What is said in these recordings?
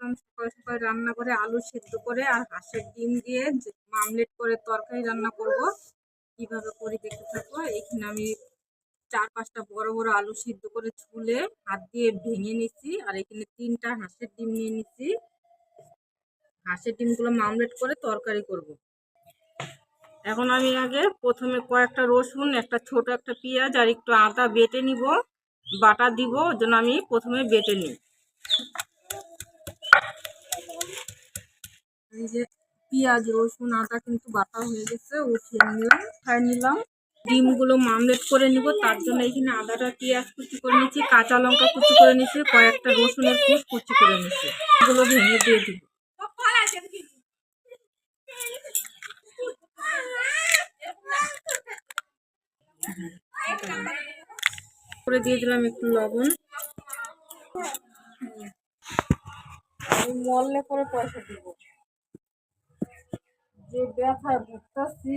একদম সকাল সকাল রান্না করে আলু সিদ্ধ করে আর হাঁসের ডিম দিয়ে আমলেট করে তরকারি রান্না করব। কিভাবে করি দেখতে থাকো। এখানে আমি 4-5টা বড় বড় আলু সিদ্ধ করে ছুলে হাত দিয়ে ভেঙে নিচ্ছি, আর এখানে 3টা হাঁসের ডিম নিয়ে নিচ্ছি। হাঁসের ডিমগুলো আমলেট করে তরকারি করব। এখন আমি আগে প্রথমে কয়েকটা রসুন, একটা ছোট একটা পেঁয়াজ আর একটু আদা বেটে নিব। বাটা দিব, ওর জন্য আমি প্রথমে বেটে নিই। এই যে পেঁয়াজ রসুন আদা কিন্তু বাটা হয়ে গেছে, উঠিয়ে নিলাম, খাই নিলাম। ডিমগুলো আমলেট করে নিব, তার জন্য এখানে আদাটা পেঁয়াজ কুচি করে নিচ্ছি, কাঁচা লঙ্কা কুচি করে নিচ্ছি, কয়েকটা রসুনের কুচ কুচি করে নিচ্ছি। এগুলো ভেঙে দিয়ে দিব। করে দিয়ে দিলাম একটু লবণ। আমি মরলে পরে পয়সা দিব। যে ব্যথায় ভুগতেছি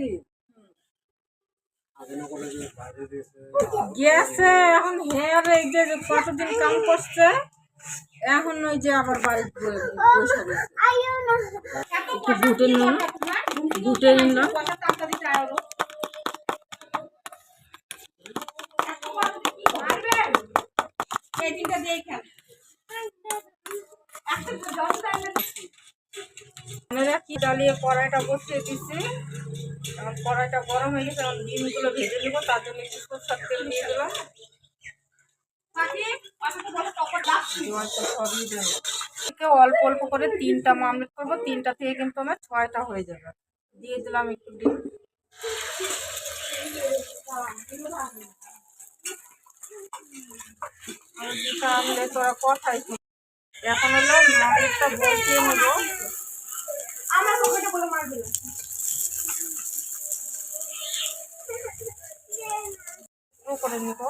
গেছে, এখন হেয়ার এই যে কতদিন কাম করছে, এখন ওই যে আবার বাড়িতে বসে গেছে। একটু ঘুটে নিলাম, ঘুটে নিলাম। কি ডালিয়ে কড়াইটা বসিয়ে দিচ্ছি। এখন কড়াইটা গরম হয়ে গেছে, এখন ডিমগুলো ভেজে নেব, তার জন্য একটু সরষের তেল দিয়ে দিলাম। অল্প অল্প করে 3টা আমলেট করবো, 3টা থেকে কিন্তু আমার 6টা হয়ে যাবে। দিয়ে দিলাম একটু ডিম। তোরা কথাই এখন হলো আমলেটটা বসিয়ে নেব। আমার বলে মার দিল করে নিব।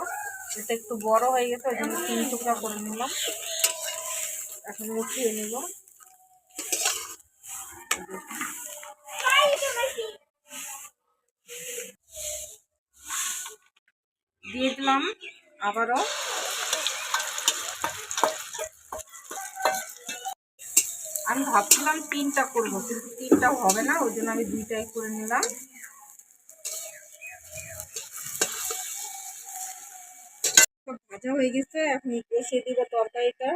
এটা একটু বড় হয়ে গেছে, ওই জন্য 3 টুকরা করে নিলাম। এখন উঠিয়ে নিব। দিয়ে দিলাম আবারও। আমি ভাবছিলাম 3টা করবো, কিন্তু 3টাও হবে না, ওই জন্য আমি 2টাই করে নিলাম। ভাজা হয়ে গেছে, এখন কষিয়ে দিব তরকারিটা।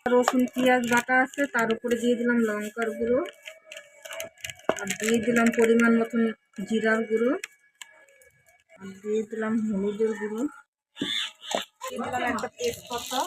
রসুন পেঁয়াজ বাটা আছে, তার উপরে দিয়ে দিলাম লঙ্কার গুঁড়ো, আর দিয়ে দিলাম পরিমাণ মতন জিরার গুঁড়ো, আর দিয়ে দিলাম হলুদের গুঁড়ো, দিয়ে দিলাম একটা তেজপাতা।